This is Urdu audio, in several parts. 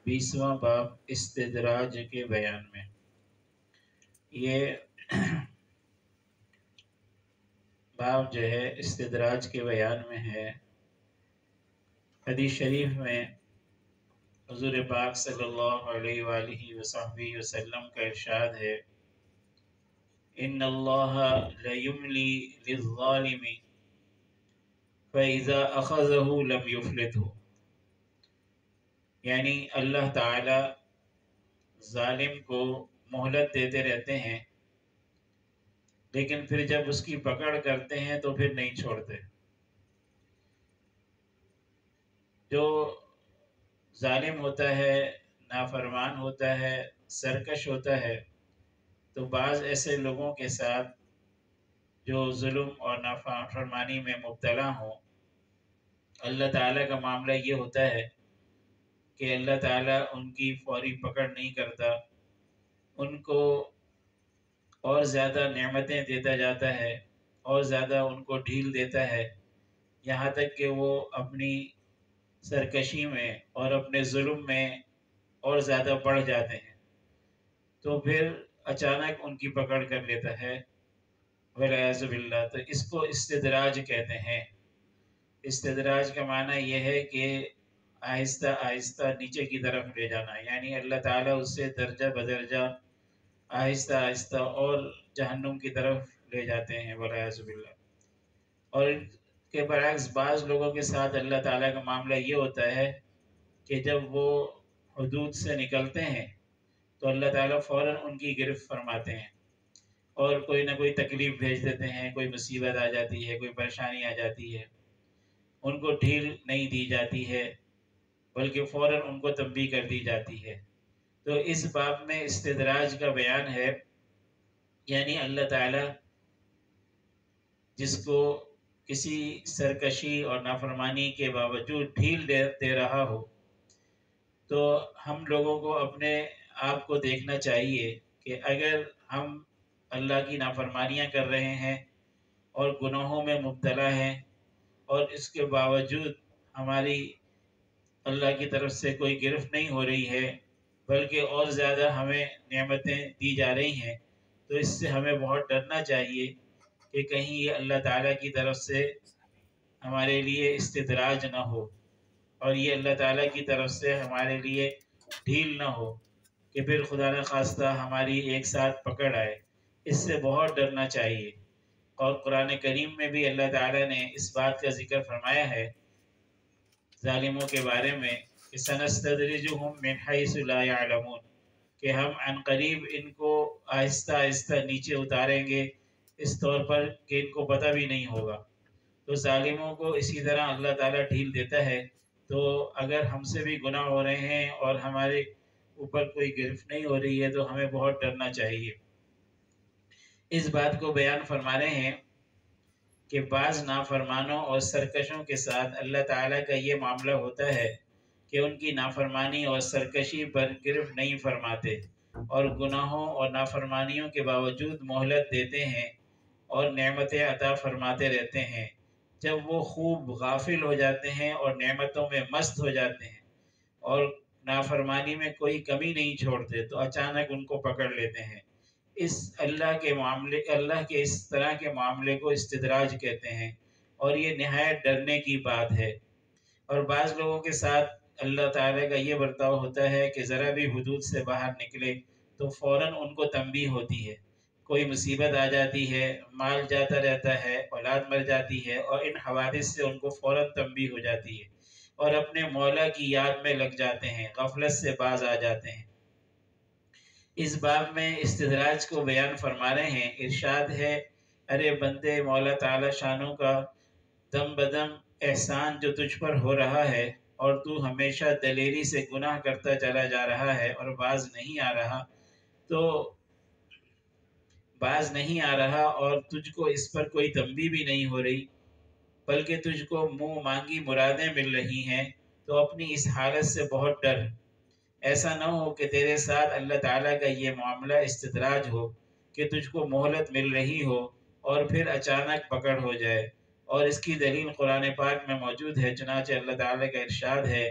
20واں باب استدراج کے بیان میں۔ یہ باب جو ہے استدراج کے بیان میں ہے۔ حدیث شریف میں حضور پاک صلی اللہ علیہ وآلہ وصحبہ وسلم کا ارشاد ہے، ان اللہ لیملی للظالم فاذا اخذہ لم یفلتہ، یعنی اللہ تعالی ظالم کو مہلت دیتے رہتے ہیں، لیکن پھر جب اس کی پکڑ کرتے ہیں تو پھر نہیں چھوڑتے۔ جو ظالم ہوتا ہے، نافرمان ہوتا ہے، سرکش ہوتا ہے، تو بعض ایسے لوگوں کے ساتھ جو ظلم اور نافرمانی میں مبتلا ہوں، اللہ تعالیٰ کا معاملہ یہ ہوتا ہے کہ اللہ تعالیٰ ان کی فوری پکڑ نہیں کرتا، ان کو اور زیادہ نعمتیں دیتا جاتا ہے، اور زیادہ ان کو ڈھیل دیتا ہے، یہاں تک کہ وہ اپنی سرکشی میں اور اپنے ظلم میں اور زیادہ بڑھ جاتے ہیں، تو پھر اچانک ان کی پکڑ کر لیتا ہے والعیاذ باللہ۔ تو اس کو استدراج کہتے ہیں۔ استدراج کا معنی یہ ہے کہ آہستہ آہستہ نیچے کی طرف لے جانا، یعنی اللہ تعالیٰ اس سے درجہ بدرجہ آہستہ آہستہ اور جہنم کی طرف لے جاتے ہیں والعیاذ باللہ۔ اور ان کے برعکس بعض لوگوں کے ساتھ اللہ تعالیٰ کا معاملہ یہ ہوتا ہے کہ جب وہ حدود سے نکلتے ہیں تو اللہ تعالیٰ فوراً ان کی گرفت فرماتے ہیں، اور کوئی نہ کوئی تکلیف بھیج دیتے ہیں، کوئی مصیبت آ جاتی ہے، کوئی پریشانی آ جاتی ہے، ان کو ڈھیل نہیں دی جاتی ہے بلکہ فوراً ان کو تنبیہ کر دی جاتی ہے۔ تو اس باب میں استدراج کا بیان ہے، یعنی اللہ تعالیٰ جس کو کسی سرکشی اور نافرمانی کے باوجود ڈھیل دے رہا ہو، تو ہم لوگوں کو اپنے آپ کو دیکھنا چاہیے کہ اگر ہم اللہ کی نافرمانیاں کر رہے ہیں اور گناہوں میں مبتلا ہیں، اور اس کے باوجود ہماری اللہ کی طرف سے کوئی گرفت نہیں ہو رہی ہے بلکہ اور زیادہ ہمیں نعمتیں دی جا رہی ہیں، تو اس سے ہمیں بہت ڈرنا چاہیے کہ کہیں یہ اللہ تعالیٰ کی طرف سے ہمارے لیے استدراج نہ ہو، اور یہ اللہ تعالیٰ کی طرف سے ہمارے لیے ڈھیل نہ ہو کہ پھر خدا نخواستہ ہماری ایک ساتھ پکڑ آئے۔ اس سے بہت ڈرنا چاہیے۔ اور قرآن کریم میں بھی اللہ تعالیٰ نے اس بات کا ذکر فرمایا ہے ظالموں کے بارے میں کہ سنستدرجہم من حیث لا یعلمون، کہ ہم عن قریب ان کو آہستہ آہستہ نیچے اتاریں گے اس طور پر کہ ان کو پتہ بھی نہیں ہوگا۔ تو ظالموں کو اسی طرح اللہ تعالیٰ ڈھیل دیتا ہے۔ تو اگر ہم سے بھی گناہ ہو رہے ہیں اور ہمارے اوپر کوئی گرفت نہیں ہو رہی ہے تو ہمیں بہت ڈرنا چاہیے۔ اس بات کو بیان فرما رہے ہیں کہ بعض نافرمانوں اور سرکشوں کے ساتھ اللہ تعالیٰ کا یہ معاملہ ہوتا ہے کہ ان کی نافرمانی اور سرکشی پر گرفت نہیں فرماتے، اور گناہوں اور نافرمانیوں کے باوجود مہلت دیتے ہیں اور نعمتیں عطا فرماتے رہتے ہیں۔ جب وہ خوب غافل ہو جاتے ہیں اور نعمتوں میں مست ہو جاتے ہیں اور نافرمانی میں کوئی کمی نہیں چھوڑتے، تو اچانک ان کو پکڑ لیتے ہیں۔ اس اللہ کے اس طرح کے معاملے کو استدراج کہتے ہیں، اور یہ نہایت ڈرنے کی بات ہے۔ اور بعض لوگوں کے ساتھ اللہ تعالیٰ کا یہ برتاؤ ہوتا ہے کہ ذرا بھی حدود سے باہر نکلے تو فوراً ان کو تنبیہ ہوتی ہے، کوئی مصیبت آ جاتی ہے، مال جاتا رہتا ہے، اولاد مر جاتی ہے، اور ان حوادث سے ان کو فوراً تنبیہ ہو جاتی ہے اور اپنے مولا کی یاد میں لگ جاتے ہیں، غفلت سے باز آ جاتے ہیں۔ اس باب میں استدراج کو بیان فرما رہے ہیں۔ ارشاد ہے، ارے بندے، مولا تعالی شانوں کا دم بدم احسان جو تجھ پر ہو رہا ہے، اور تو ہمیشہ دلیری سے گناہ کرتا چلا جا رہا ہے اور باز نہیں آ رہا، تو باز نہیں آ رہا اور تجھ کو اس پر کوئی تنبیہ بھی نہیں ہو رہی بلکہ تجھ کو منہ مانگی مرادیں مل رہی ہیں، تو اپنی اس حالت سے بہت ڈر۔ ایسا نہ ہو کہ تیرے ساتھ اللہ تعالیٰ کا یہ معاملہ استدراج ہو کہ تجھ کو مہلت مل رہی ہو اور پھر اچانک پکڑ ہو جائے۔ اور اس کی دلیل قرآن پاک میں موجود ہے، چنانچہ اللہ تعالیٰ کا ارشاد ہے،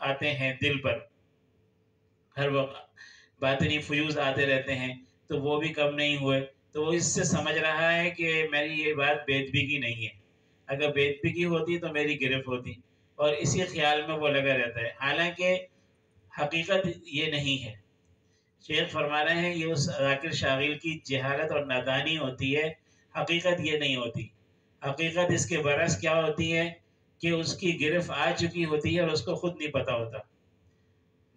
آتے ہیں دل پر، ہر وقت باطنی فیوز آتے رہتے ہیں، تو وہ بھی کم نہیں ہوئے، تو وہ اس سے سمجھ رہا ہے کہ میری یہ بات بے ادبی کی نہیں ہے، اگر بے ادبی کی ہوتی تو میری گرفت ہوتی، اور اسی خیال میں وہ لگا رہتا ہے، حالانکہ حقیقت یہ نہیں ہے۔ شیخ فرما رہے ہیں یہ اس ذاکر شاغل کی جہالت اور نادانی ہوتی ہے، حقیقت یہ نہیں ہوتی۔ حقیقت اس کے برعکس کیا ہوتی ہے کہ اس کی گرفت آ چکی ہوتی ہے اور اس کو خود نہیں پتہ ہوتا،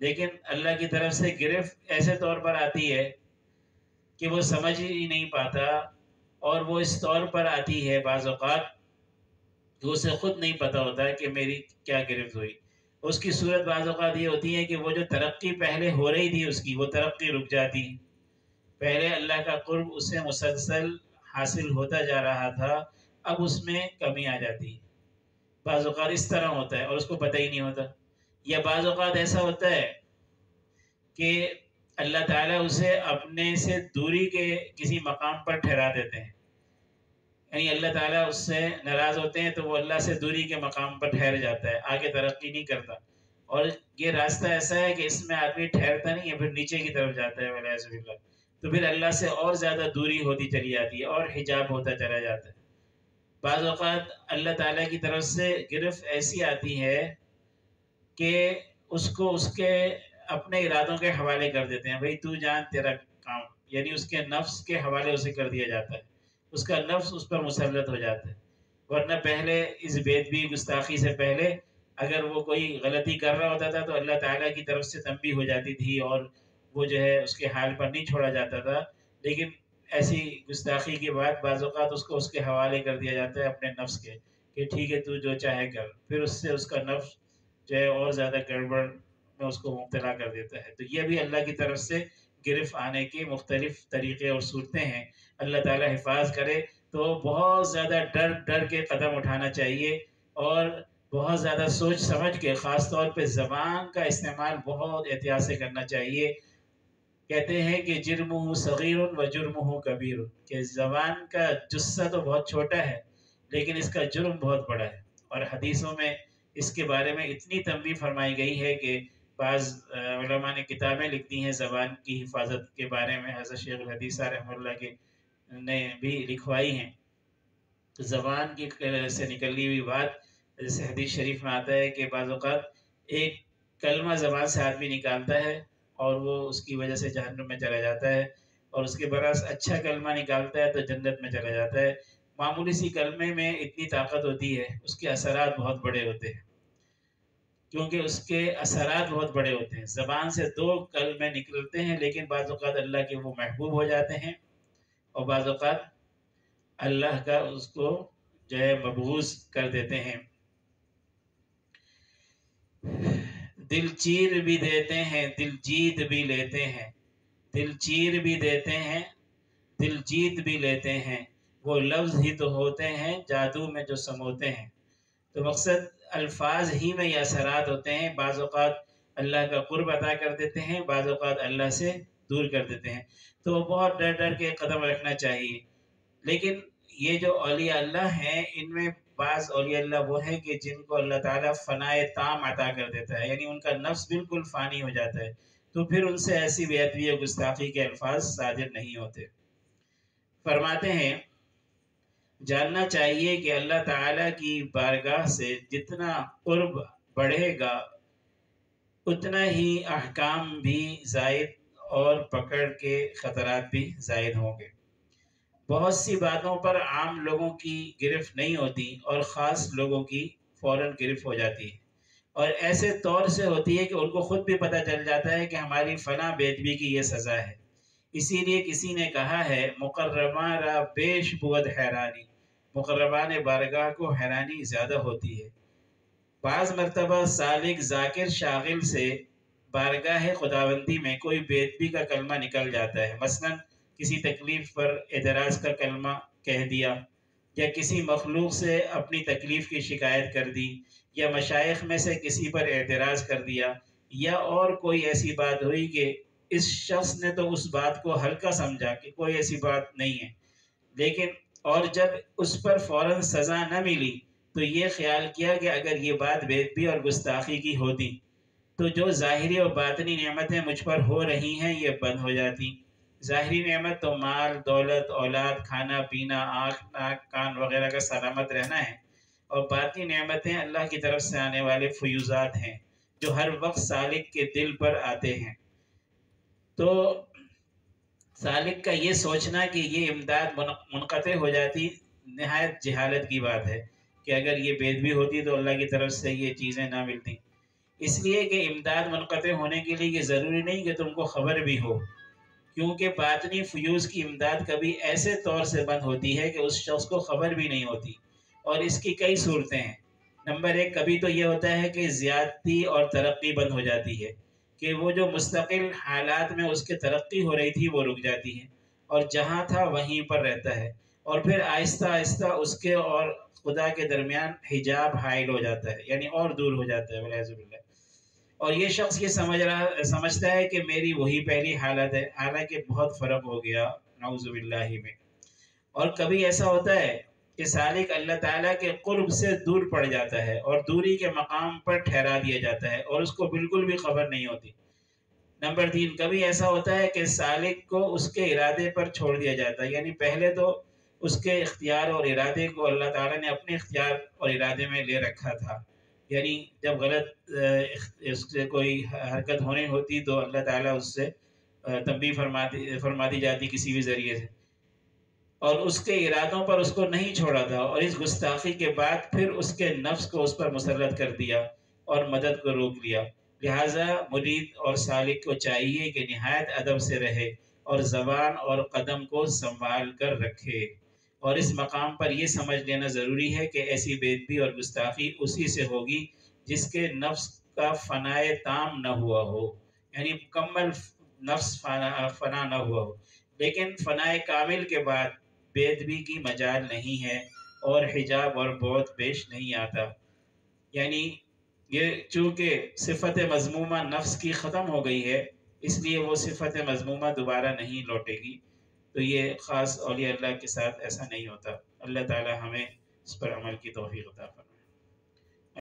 لیکن اللہ کی طرف سے گرفت ایسے طور پر آتی ہے کہ وہ سمجھ ہی نہیں پاتا، اور وہ اس طور پر آتی ہے بعض اوقات کہ اسے خود نہیں پتہ ہوتا ہے کہ میری کیا گرفت ہوئی۔ اس کی صورت بعض اوقات یہ ہوتی ہے کہ وہ جو ترقی پہلے ہو رہی تھی اس کی، وہ ترقی رک جاتی ہے، پہلے اللہ کا قرب اس سے مسلسل حاصل ہوتا جا رہا تھا، اب اس میں کمی آ جاتی ہے۔ بعض اوقات اس طرح ہوتا ہے اور اس کو پتہ ہی نہیں ہوتا، یا بعض اوقات ایسا ہوتا ہے کہ اللہ تعالیٰ اسے اپنے سے دوری کے کسی مقام پر ٹھہرا دیتے ہیں، یعنی اللہ تعالیٰ اس سے ناراض ہوتے ہیں تو وہ اللہ سے دوری کے مقام پر ٹھہر جاتا ہے، آگے ترقی نہیں کرتا، اور یہ راستہ ایسا ہے کہ اس میں آدمی ٹھہرتا نہیں ہے، پھر نیچے کی طرف جاتا ہے والعیاذ باللہ، تو پھر اللہ سے اور زیادہ دوری ہوتی چلی جاتی ہے اور حجاب ہوتا چلا جاتا ہے۔ بعض اوقات اللہ تعالیٰ کی طرف سے گرفت ایسی آتی ہے کہ اس کو اس کے اپنے ارادوں کے حوالے کر دیتے ہیں، بھئی تو جان تیرا کام، یعنی اس کے نفس کے حوالے اسے کر دیا جاتا ہے، اس کا نفس اس پر مسلط ہو جاتا ہے، ورنہ پہلے اس بے ادبی گستاخی سے پہلے اگر وہ کوئی غلطی کر رہا ہوتا تھا تو اللہ تعالیٰ کی طرف سے تنبیہ ہو جاتی تھی اور وہ جو ہے اس کے حال پر نہیں چھوڑا جاتا تھا، لیکن ایسی گستاخی کے بعد بعض اوقات اس کو اس کے حوالے کر دیا جاتا ہے اپنے نفس کے، کہ ٹھیک ہے تو جو چاہے کر، پھر اس سے اس کا نفس جو ہے اور زیادہ گڑبڑ میں اس کو مبتلا کر دیتا ہے۔ تو یہ بھی اللہ کی طرف سے گرفت آنے کے مختلف طریقے اور صورتیں ہیں، اللہ تعالیٰ حفاظ کرے، تو بہت زیادہ ڈر ڈر کے قدم اٹھانا چاہیے، اور بہت زیادہ سوچ سمجھ کے، خاص طور پہ زبان کا استعمال بہت احتیاط سے کرنا چاہیے۔ کہتے ہیں کہ جرمہ صغیر و جرمہ کبیر، کہ زبان کا جثہ تو بہت چھوٹا ہے لیکن اس کا جرم بہت بڑا ہے، اور حدیثوں میں اس کے بارے میں اتنی تنبیہ فرمائی گئی ہے کہ بعض علماء نے کتابیں لکھی ہیں زبان کی حفاظت کے بارے میں، حضرت شیخ الحدیث رحمہ اللہ کے نے بھی لکھوائی ہیں۔ تو زبان کی سے نکلی ہوئی بات، جیسے حدیث شریف میں آتا ہے کہ بعض اوقات ایک کلمہ زبان سے آدمی نکالتا ہے اور وہ اس کی وجہ سے جہنم میں چلا جاتا ہے، اور اس کے برعکس اچھا کلمہ نکالتا ہے تو جنت میں چلا جاتا ہے۔ معمولی سی کلمے میں اتنی طاقت ہوتی ہے، اس کے اثرات بہت بڑے ہوتے ہیں، کیونکہ اس کے اثرات بہت بڑے ہوتے ہیں۔ زبان سے دو کلمے نکلتے ہیں لیکن بعض اوقات اللہ کے وہ محبوب ہو جاتے ہیں، اور بعض اوقات اللہ کا اس کو جو ہے مبغوض کر دیتے ہیں۔ دل چیر بھی دیتے ہیں، دل جیت بھی لیتے ہیں، دل چیر بھی دیتے ہیں، دل جیت بھی لیتے ہیں، وہ لفظ ہی تو ہوتے ہیں جادو میں جو سموتے ہیں۔ تو مقصد الفاظ ہی میں یہ اثرات ہوتے ہیں، بعض اوقات اللہ کا قرب عطا کر دیتے ہیں، بعض اوقات اللہ سے دور کر دیتے ہیں، تو بہت ڈر ڈر کے قدم رکھنا چاہیے۔ لیکن یہ جو اولیاء اللہ ہیں، ان میں بعض اولیاء اللہ وہ ہیں کہ جن کو اللہ تعالیٰ فنائے تام عطا کر دیتا ہے، یعنی ان کا نفس بالکل فانی ہو جاتا ہے، تو پھر ان سے ایسی بے ادبی و گستاخی کے الفاظ صادر نہیں ہوتے۔ فرماتے ہیں جاننا چاہیے کہ اللہ تعالیٰ کی بارگاہ سے جتنا قرب بڑھے گا اتنا ہی احکام بھی زائد اور پکڑ کے خطرات بھی زائد ہوں گے۔ بہت سی باتوں پر عام لوگوں کی گرفت نہیں ہوتی اور خاص لوگوں کی فوراً گرفت ہو جاتی ہے، اور ایسے طور سے ہوتی ہے کہ ان کو خود بھی پتہ چل جاتا ہے کہ ہماری فلاں بے ادبی کی یہ سزا ہے۔ اسی لیے کسی نے کہا ہے مقرباں را بیش بود حیرانی، مقربان بارگاہ کو حیرانی زیادہ ہوتی ہے۔ بعض مرتبہ سالک ذاکر شاغل سے بارگاہ خداوندی میں کوئی بے ادبی کا کلمہ نکل جاتا ہے، مثلاً کسی تکلیف پر اعتراض کا کلمہ کہہ دیا، یا کسی مخلوق سے اپنی تکلیف کی شکایت کر دی، یا مشائخ میں سے کسی پر اعتراض کر دیا، یا اور کوئی ایسی بات ہوئی کہ اس شخص نے تو اس بات کو ہلکا سمجھا کہ کوئی ایسی بات نہیں ہے، لیکن اور جب اس پر فوراً سزا نہ ملی تو یہ خیال کیا کہ اگر یہ بات بے ادبی اور گستاخی کی ہوتی تو جو ظاہری اور باطنی نعمتیں مجھ پر ہو رہی ہیں یہ بند ہو جاتی۔ ظاہری نعمت تو مال، دولت، اولاد، کھانا پینا، آنکھ ناک کان وغیرہ کا سلامت رہنا ہے، اور باطنی نعمتیں اللہ کی طرف سے آنے والے فیوزات ہیں جو ہر وقت سالک کے دل پر آتے ہیں۔ تو سالک کا یہ سوچنا کہ یہ امداد منقطع ہو جاتی نہایت جہالت کی بات ہے، کہ اگر یہ بے ادبی ہوتی تو اللہ کی طرف سے یہ چیزیں نہ ملتی۔ اس لیے کہ امداد منقطع ہونے کے لیے یہ ضروری نہیں کہ تم کو خبر بھی ہو، کیونکہ باطنی فیوز کی امداد کبھی ایسے طور سے بند ہوتی ہے کہ اس شخص کو خبر بھی نہیں ہوتی، اور اس کی کئی صورتیں ہیں۔ نمبر ایک، کبھی تو یہ ہوتا ہے کہ زیادتی اور ترقی بند ہو جاتی ہے، کہ وہ جو مستقل حالات میں اس کے ترقی ہو رہی تھی وہ رک جاتی ہے، اور جہاں تھا وہیں پر رہتا ہے، اور پھر آہستہ آہستہ اس کے اور خدا کے درمیان حجاب حائل ہو جاتا ہے، یعنی اور دور ہو جاتا ہے والعیاذ باللہ۔ اور یہ شخص یہ سمجھتا ہے کہ میری وہی پہلی حالت ہے، حالانکہ بہت فرق ہو گیا نعوذ باللہ میں۔ اور کبھی ایسا ہوتا ہے کہ سالک اللہ تعالیٰ کے قرب سے دور پڑ جاتا ہے اور دوری کے مقام پر ٹھہرا دیا جاتا ہے اور اس کو بالکل بھی خبر نہیں ہوتی۔ نمبر تین، کبھی ایسا ہوتا ہے کہ سالک کو اس کے ارادے پر چھوڑ دیا جاتا ہے، یعنی پہلے تو اس کے اختیار اور ارادے کو اللہ تعالیٰ نے اپنے اختیار اور ارادے میں لے رکھا تھا، یعنی جب غلط اس سے کوئی حرکت ہونی ہوتی تو اللہ تعالیٰ اس سے تنبیہ فرما دی جاتی کسی بھی ذریعے سے، اور اس کے ارادوں پر اس کو نہیں چھوڑا تھا، اور اس گستاخی کے بعد پھر اس کے نفس کو اس پر مسلط کر دیا اور مدد کو روک لیا۔ لہٰذا مرید اور سالک کو چاہیے کہ نہایت ادب سے رہے اور زبان اور قدم کو سنبھال کر رکھے، اور اس مقام پر یہ سمجھ لینا ضروری ہے کہ ایسی بے ادبی اور گستاخی اسی سے ہوگی جس کے نفس کا فنائے تام نہ ہوا ہو، یعنی مکمل نفس فنا نہ ہوا ہو۔ لیکن فنائے کامل کے بعد بے ادبی کی مجال نہیں ہے اور حجاب اور بعد پیش نہیں آتا، یعنی یہ چونکہ صفت مذمومہ نفس کی ختم ہو گئی ہے، اس لیے وہ صفت مذمومہ دوبارہ نہیں لوٹے گی۔ تو یہ خاص اولیاء اللہ کے ساتھ ایسا نہیں ہوتا۔ اللہ تعالی ہمیں اس پر عمل کی توفیق عطا فرمائے۔